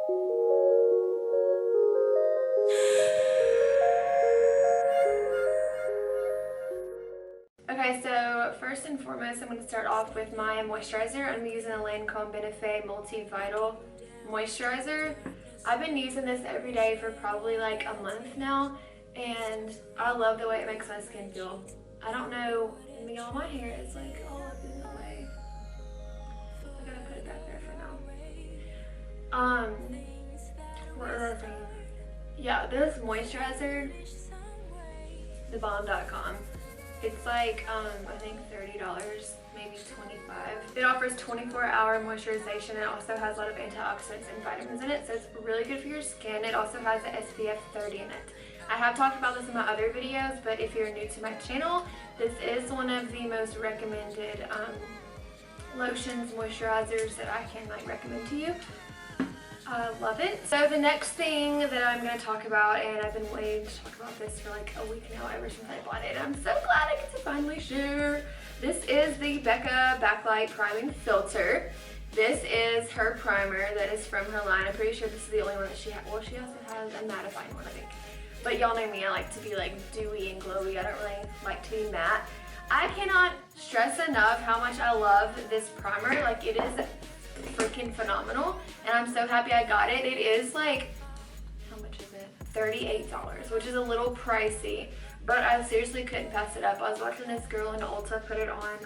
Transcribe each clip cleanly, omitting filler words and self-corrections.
Okay, so first and foremost, I'm going to start off with my moisturizer. I'm using a Lancome Bienfait Multi-Vital Moisturizer. I've been using this every day for probably like a month now, and I love the way it makes my skin feel. I don't know, y'all, my hair is like all up in the way. I gotta put it back there for now. What was I saying? Yeah, this moisturizer, thebomb.com. It's like, I think $30, maybe $25. It offers 24-hour moisturization. It also has a lot of antioxidants and vitamins in it, so it's really good for your skin. It also has an SPF 30 in it. I have talked about this in my other videos, but if you're new to my channel, this is one of the most recommended lotions, moisturizers that I can recommend to you. I love it. So the next thing that I'm going to talk about, and I've been waiting to talk about this for like a week now ever since I bought it. I'm so glad I get to finally share. This is the Becca Backlight Priming Filter. This is her primer that is from her line. I'm pretty sure this is the only one that she has. Well, she also has a mattifying one, I think. But y'all know me, I like to be like dewy and glowy. I don't really like to be matte. I cannot stress enough how much I love this primer. Like, it is freaking phenomenal, and I'm so happy I got it. It is like, how much is it? $38, which is a little pricey, but I seriously couldn't pass it up. I was watching this girl in Ulta put it on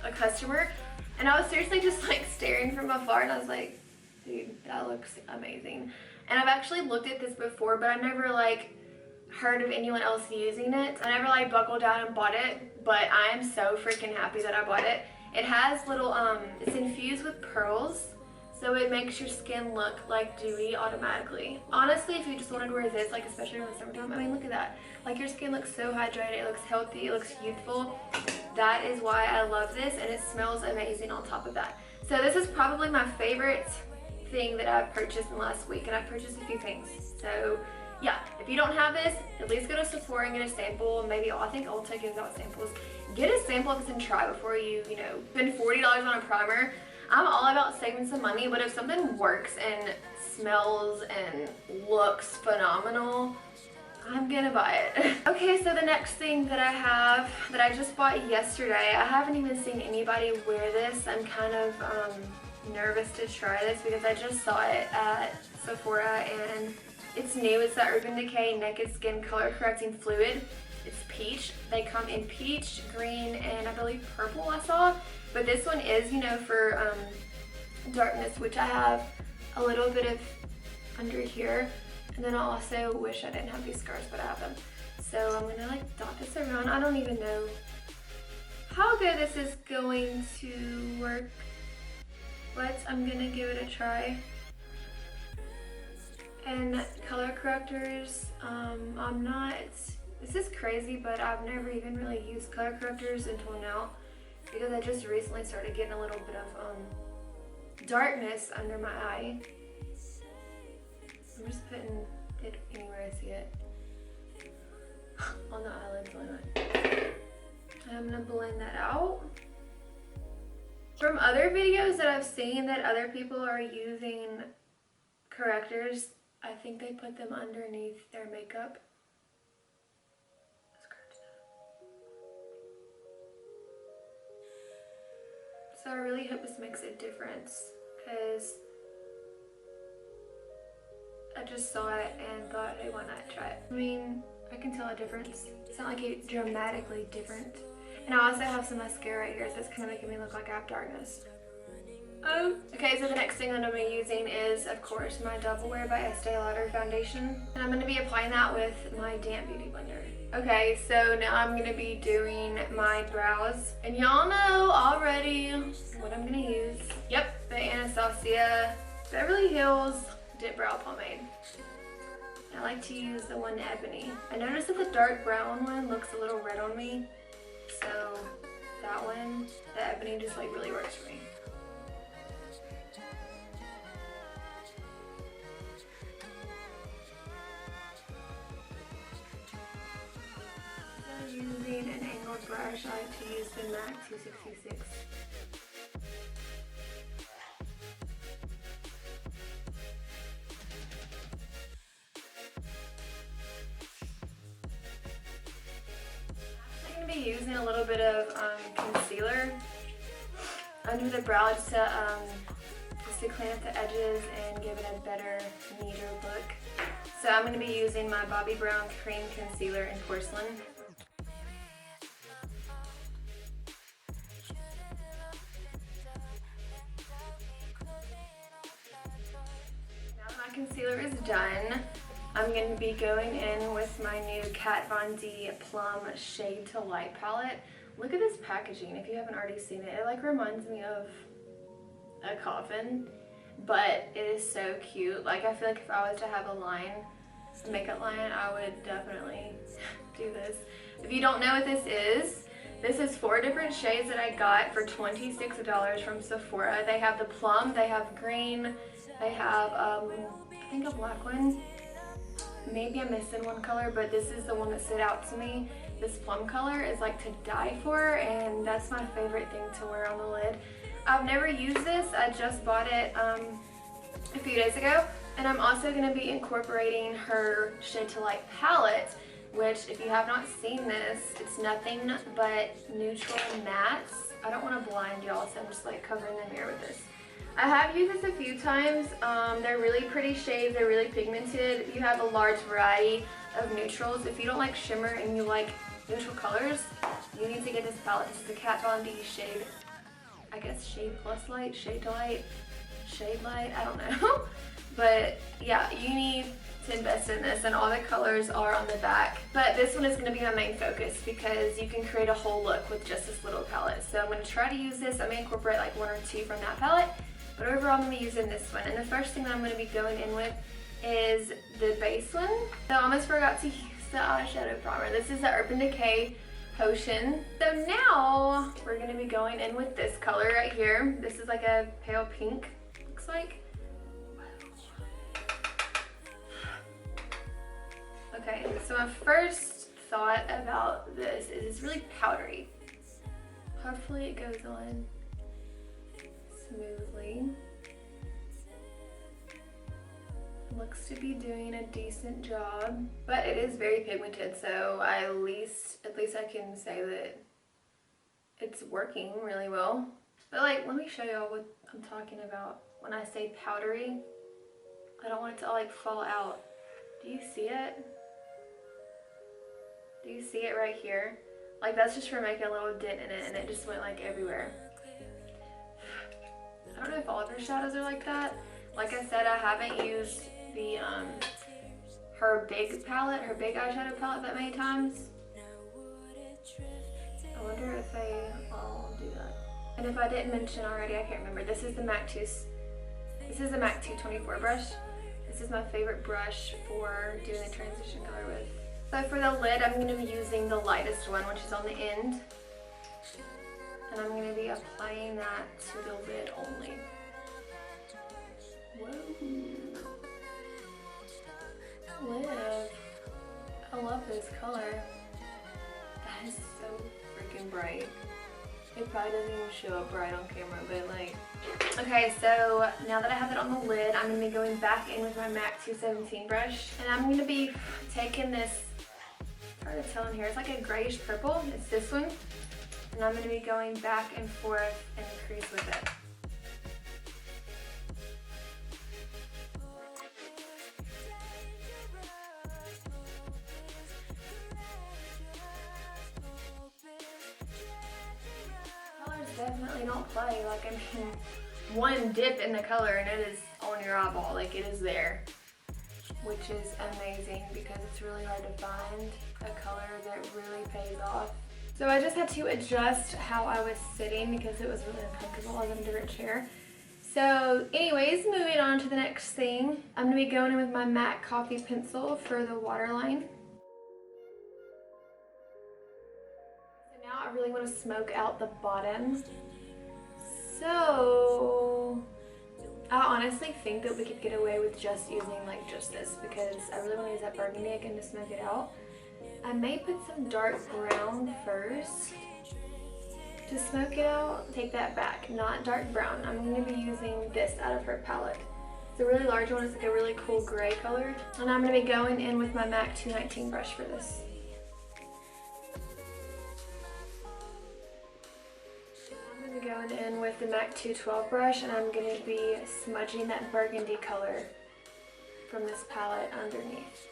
a customer, and I was seriously just like staring from afar, and I was like, dude, that looks amazing. And I've actually looked at this before, but I never like heard of anyone else using it. I never like buckled down and bought it, but I am so freaking happy that I bought it. It has little, it's infused with pearls, so it makes your skin look like dewy automatically. Honestly, if you just wanted to wear this, like especially in the summertime, I mean, look at that. Like, your skin looks so hydrated, it looks healthy, it looks youthful. That is why I love this, and it smells amazing on top of that. So this is probably my favorite thing that I've purchased in the last week, and I've purchased a few things. So yeah, if you don't have this, at least go to Sephora and get a sample. Maybe, I think Ulta gives out samples. Get a sample of this and try before you, spend $40 on a primer. I'm all about saving some money, but if something works and smells and looks phenomenal, I'm gonna buy it. Okay, so the next thing that I have, that I just bought yesterday, I haven't even seen anybody wear this. I'm kind of nervous to try this because I just saw it at Sephora, and it's new. It's the Urban Decay Naked Skin Color Correcting Fluid. It's peach. They come in peach, green, and I believe purple I saw. But this one is, for darkness, which I have a little bit of under here. And then I also wish I didn't have these scars, but I have them. So I'm gonna dot this around. I don't even know how good this is going to work, but I'm gonna give it a try. And color correctors, this is crazy, but I've never even really used color correctors until now, because I just recently started getting a little bit of darkness under my eye. I'm just putting it anywhere I see it. On the eyelids, why not? I'm gonna blend that out. From other videos that I've seen that other people are using correctors, I think they put them underneath their makeup. So I really hope this makes a difference, because I just saw it and thought, hey, why not try it? I mean, I can tell a difference. It's not like it's dramatically different. And I also have some mascara right here, so it's kind of making me look like I have darkness. Okay, so the next thing that I'm going to be using is, of course, my Double Wear by Estee Lauder foundation. And I'm going to be applying that with my damp beauty blender. Okay, so now I'm going to be doing my brows. And y'all know already what I'm going to use. Yep, the Anastasia Beverly Hills Dipbrow Pomade. I like to use the one Ebony. I noticed that the dark brown one looks a little red on me. So that one, the Ebony, just really works for me. Using an angled brush, I like to use the MAC 266. be using a little bit of concealer under the brow just to clean up the edges and give it a better, neater look. So I'm going to be using my Bobbi Brown Cream Concealer in Porcelain. Now that my concealer is done, I'm going to be going in with my new Kat Von D Plum Shade+Light palette. Look at this packaging if you haven't already seen it. It like reminds me of a coffin, but it is so cute. Like I feel like if I was to have a makeup line, I would definitely do this. If you don't know what this is 4 different shades that I got for $26 from Sephora. They have the plum, they have green, they have I think a black one. Maybe I'm missing one color, but this is the one that stood out to me. This plum color is like to die for, and that's my favorite thing to wear on the lid. I've never used this. I just bought it a few days ago, and I'm also going to be incorporating her Shade+Light palette, which if you have not seen this, it's nothing but neutral mattes. I don't want to blind y'all, so I'm just like covering the mirror with this. I have used this a few times. They're really pretty shades. They're really pigmented. You have a large variety of neutrals. If you don't like shimmer and you like neutral colors, you need to get this palette. This is the Kat Von D shade, I guess Shade+Light, Shade+Light, Shade+Light, I don't know. But yeah, you need to invest in this, and all the colors are on the back. But this one is going to be my main focus because you can create a whole look with just this little palette. So I'm going to try to use this. I may incorporate like 1 or 2 from that palette, but overall I'm going to be using this one. And the first thing that I'm going to be going in with is the base one. So I almost forgot to use the eyeshadow primer. This is the Urban Decay Potion. So now we're going to be going in with this color right here. This is like a pale pink, looks like. Okay, so my first thought about this is it's really powdery. Hopefully it goes on smoothly. Looks to be doing a decent job, but it is very pigmented, so at least I can say that it's working really well. But like, let me show y'all what I'm talking about when I say powdery. I don't want it to like fall out. Do you see it? Do you see it right here? Like that's just for making a little dent in it, and it just went like everywhere. I don't know if all of her shadows are like that. Like I said, I haven't used the her big palette, her big eyeshadow palette that many times. I wonder if they all do that. And if I didn't mention already, I can't remember. This is the MAC 224 brush. This is my favorite brush for doing the transition color with. So for the lid, I'm going to be using the lightest one, which is on the end. And I'm going to be applying that to the lid only. Whoa. Lid. I love this color. That is so freaking bright. It probably doesn't even show up bright on camera, but like... Okay, so now that I have it on the lid, I'm going to be going back in with my MAC 217 brush. And I'm going to be taking this, it's hard to tell in here, it's like a grayish purple. It's this one. And I'm going to be going back and forth in the crease with it. Definitely don't play. Like, I mean, one dip in the color and it is on your eyeball. Like, it is there, which is amazing because it's really hard to find a color that really pays off. So I just had to adjust how I was sitting because it was really uncomfortable. I was in a different chair. So anyways, moving on to the next thing. I'm going to be going in with my MAC Coffee Pencil for the waterline. I really want to smoke out the bottom. So I honestly think that we could get away with just using like just this because I really want to use that burgundy again to smoke it out. I may put some dark brown first to smoke it out. Take that back, not dark brown. I'm going to be using this out of her palette. It's a really large one. It's like a really cool gray color. And I'm going to be going in with my MAC 219 brush for this. going in with the MAC 212 brush, and I'm going to be smudging that burgundy color from this palette underneath.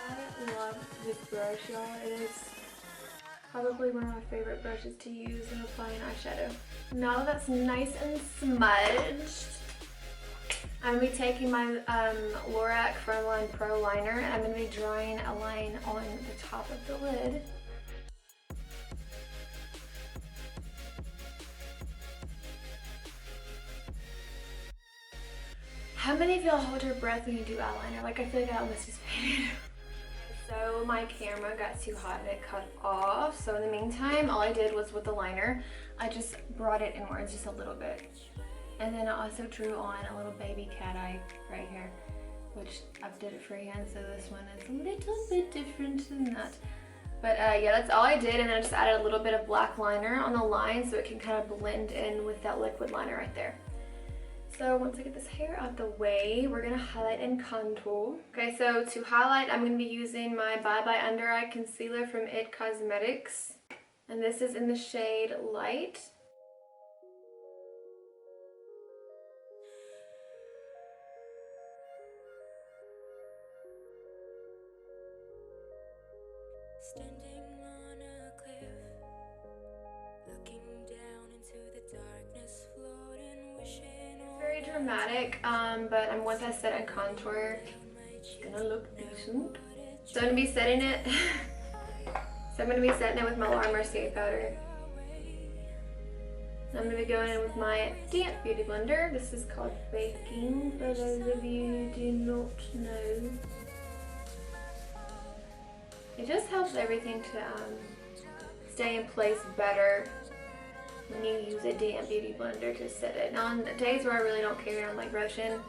I love this brush, y'all. It is probably one of my favorite brushes to use when applying eyeshadow. Now that that's nice and smudged, I'm going to be taking my Lorac Frontline Pro Liner, and I'm going to be drawing a line on the top of the lid. How many of y'all hold your breath when you do eyeliner? Like, I feel like I almost just fainted. So my camera got too hot and it cut off. So in the meantime, all I did was with the liner, I just brought it inwards just a little bit. And then I also drew on a little baby cat eye right here, which I did it freehand, so this one is a little bit different than that. But yeah, that's all I did, and then I just added a little bit of black liner on the line so it can kind of blend in with that liquid liner right there. So once I get this hair out the way, we're gonna highlight and contour. Okay, so to highlight, I'm gonna be using my Bye Bye Under Eye Concealer from IT Cosmetics. And this is in the shade Light. Standing on a cliff, looking down into the darkness, floating, wishing. Very dramatic, but once I set and contour, it's gonna look decent. So I'm gonna be setting it. So I'm gonna be setting it with my Laura Mercier powder. I'm gonna be going in with my damp beauty blender. This is called Baking, for those of you who do not know. It just helps everything to stay in place better when you use a damp beauty blender to set it. Now on days where I really don't care, I'm like rushing,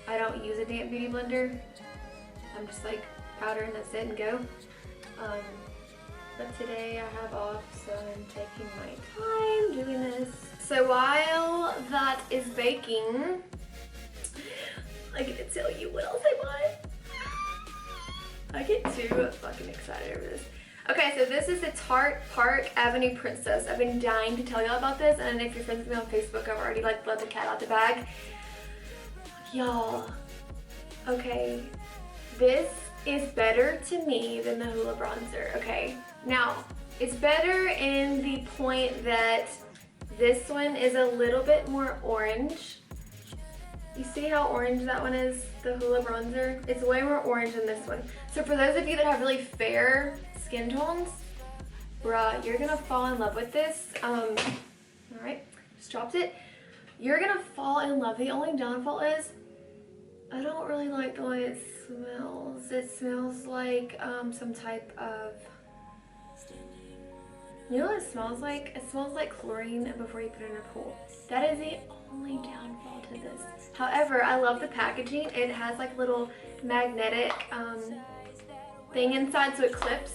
I don't use a damp beauty blender. I'm just like powder and that's it and go. But today I have off, so I'm taking my time doing this. So while that is baking, I get to tell you what else I bought. I get too fucking excited over this. Okay, so this is the Tarte Park Avenue Princess. I've been dying to tell y'all about this, and if you're friends with me on Facebook, I've already like let the cat out the bag. Y'all, okay, this is better to me than the Hoola bronzer, okay? Now, it's better in the point that this one is a little bit more orange. You see how orange that one is, the Hoola bronzer? It's way more orange than this one. So for those of you that have really fair skin tones, bruh, you're gonna fall in love with this. Alright, just dropped it. You're gonna fall in love. The only downfall is, I don't really like the way it smells. It smells like some type of, you know what it smells like? It smells like chlorine before you put it in a pool. That is the only downfall to this. However, I love the packaging. It has like a little magnetic thing inside so it clips.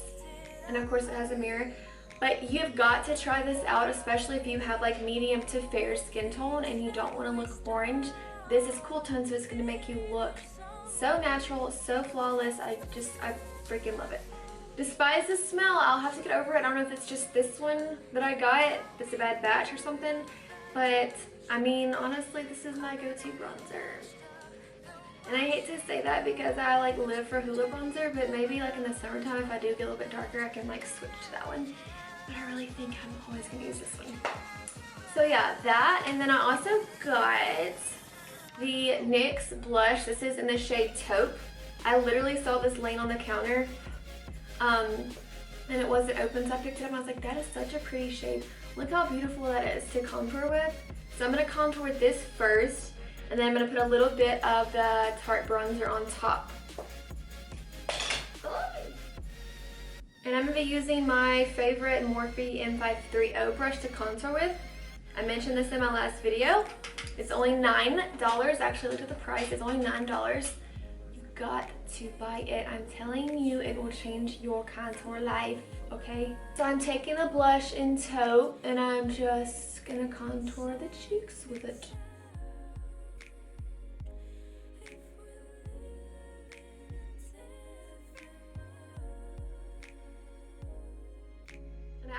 And of course it has a mirror. But you've got to try this out, especially if you have like medium to fair skin tone and you don't want to look orange. This is cool tone, so it's going to make you look so natural, so flawless. I freaking love it. Despise the smell, I'll have to get over it. I don't know if it's just this one that I got, if it's a bad batch or something. But, I mean, honestly, this is my go-to bronzer. And I hate to say that because I like live for Hoola bronzer, but maybe like in the summertime if I do get a little bit darker, I can like switch to that one. But I really think I'm always going to use this one. So yeah, that, and then I also got the NYX blush. This is in the shade Taupe. I literally saw this laying on the counter and it wasn't open, so I picked it up and I was like, that is such a pretty shade. Look how beautiful that is to contour with. So I'm going to contour this first, and then I'm going to put a little bit of the Tarte bronzer on top. And I'm going to be using my favorite Morphe M530 brush to contour with. I mentioned this in my last video. It's only $9. Actually, look at the price. It's only $9. You've got to buy it. I'm telling you, it will change your contour life, okay? So I'm taking the blush in Taupe, and I'm just gonna contour the cheeks with it.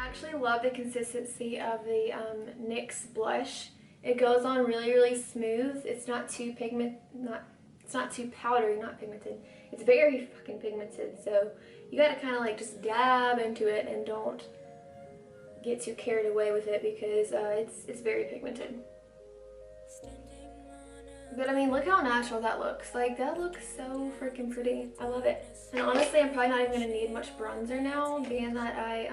actually love the consistency of the NYX blush. It goes on really, really smooth. It's not too it's not too powdery, not pigmented. It's very fucking pigmented, so you gotta kind of like just dab into it and don't get too carried away with it because it's very pigmented. But I mean, look how natural that looks. Like, that looks so freaking pretty. I love it. And honestly, I'm probably not even gonna need much bronzer now, being that I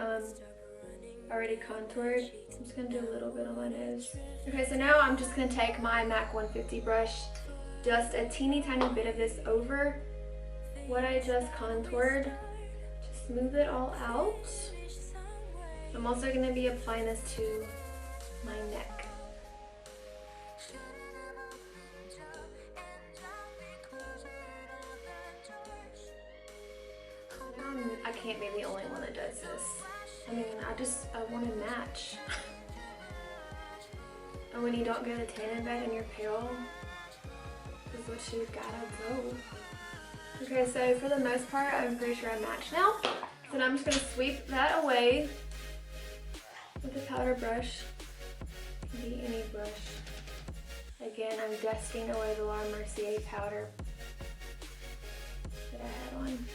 already contoured. I'm just gonna do a little bit on my nose. Okay, so now I'm just gonna take my MAC 150 brush, just a teeny tiny bit of this over what I just contoured to smooth it all out. I'm also gonna be applying this to my neck. I can't be the only one that does this. I mean, I want to match. And when you don't go to tan in bed and you're pale, this is what you gotta go. Okay, so for the most part, I'm pretty sure I match now. So now I'm just gonna sweep that away with a powder brush. It can be any brush. Again, I'm dusting away the Laura Mercier powder that I had on.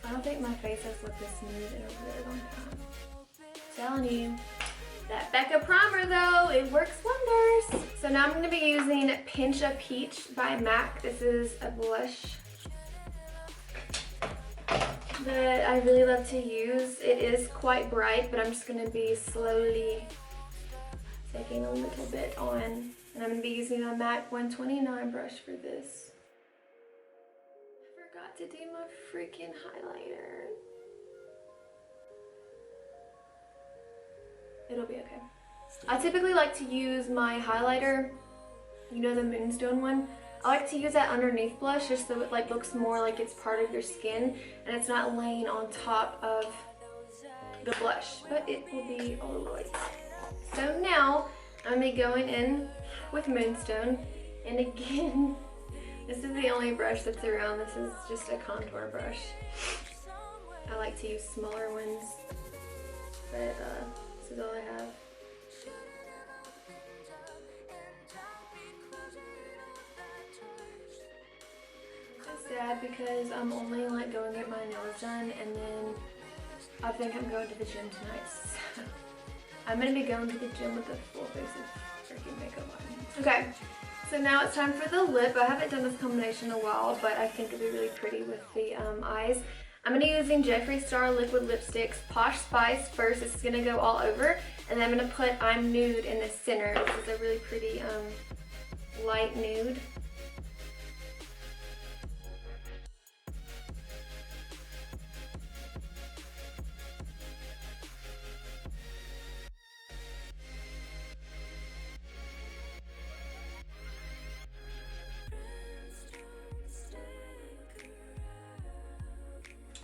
I don't think my face has looked this smooth in a really long time. I'm telling you. That Becca primer though, it works wonders. So now I'm going to be using Pinch a Peach by MAC. This is a blush that I really love to use. It is quite bright, but I'm just going to be slowly taking a little bit on. And I'm going to be using a MAC 129 brush for this. I forgot to do my freaking highlighter. It'll be okay. I typically like to use my highlighter, you know, the Moonstone one. I like to use that underneath blush just so it like looks more like it's part of your skin and it's not laying on top of the blush, but it will be alright. So now I'm gonna be going in with Moonstone, and again, this is the only brush that's around. This is just a contour brush. I like to use smaller ones, but this is all I have. It's sad because I'm only like going to get my nails done, and then I think I'm going to the gym tonight. So I'm gonna be going to the gym with a full face of freaking makeup on. Okay, so now it's time for the lip. I haven't done this combination in a while, but I think it'd be really pretty with the eyes. I'm gonna be using Jeffree Star Liquid Lipsticks Posh Spice first. This is gonna go all over, and then I'm gonna put I'm Nude in the center. This is a really pretty light nude.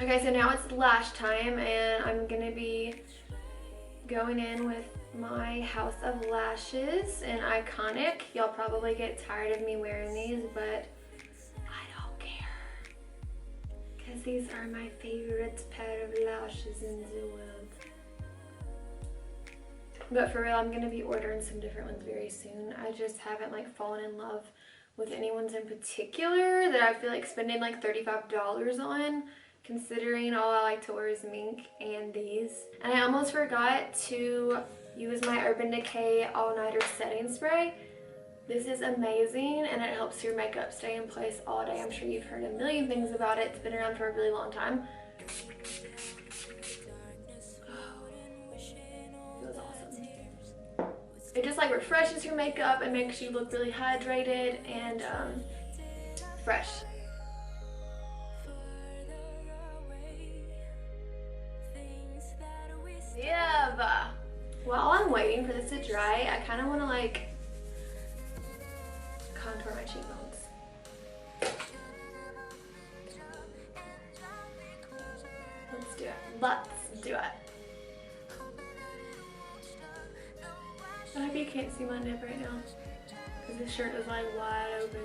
Okay, so now it's lash time, and I'm gonna be going in with my House of Lashes in Iconic. Y'all probably get tired of me wearing these, but I don't care, because these are my favorite pair of lashes in the world. But for real, I'm gonna be ordering some different ones very soon. I just haven't like fallen in love with anyone's in particular that I feel like spending like $35 on, considering all I like to wear is mink and these. And I almost forgot to use my Urban Decay All Nighter Setting Spray. This is amazing, and it helps your makeup stay in place all day. I'm sure you've heard a million things about it. It's been around for a really long time. It was awesome. It just like refreshes your makeup and makes you look really hydrated and fresh. Yeah. While I'm waiting for this to dry, I kind of want to like contour my cheekbones. Let's do it. Let's do it. I hope you can't see my nip right now, because this shirt is like wide open.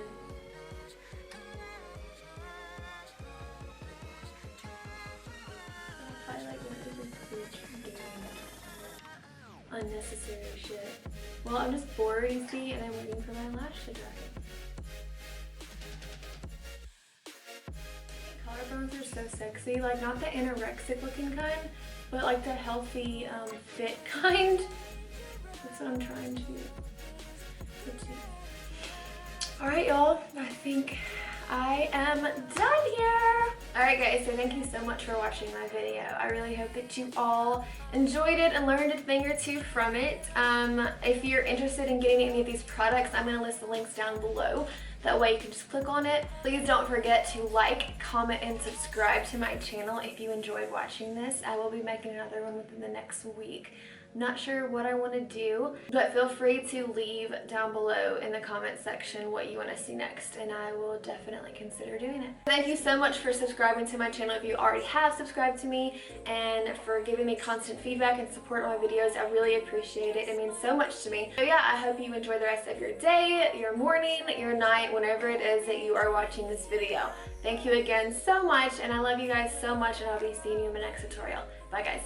unnecessary shit. Well, I'm just bored, you see, and I'm waiting for my lash to dry. Collarbones are so sexy, like not the anorexic looking kind, but like the healthy fit kind. That's what I'm trying to do. Alright y'all, I think I am done here. Alright guys, so thank you so much for watching my video. I really hope that you all enjoyed it and learned a thing or two from it. If you're interested in getting any of these products, I'm going to list the links down below. That way you can just click on it. Please don't forget to like, comment, and subscribe to my channel if you enjoyed watching this. I will be making another one within the next week. Not sure what I want to do, but feel free to leave down below in the comment section what you want to see next, and I will definitely consider doing it. Thank you so much for subscribing to my channel if you already have subscribed to me, and for giving me constant feedback and support on my videos. I really appreciate it. It means so much to me. So yeah, I hope you enjoy the rest of your day, your morning, your night, whenever it is that you are watching this video. Thank you again so much, and I love you guys so much, and I'll be seeing you in the next tutorial. Bye guys.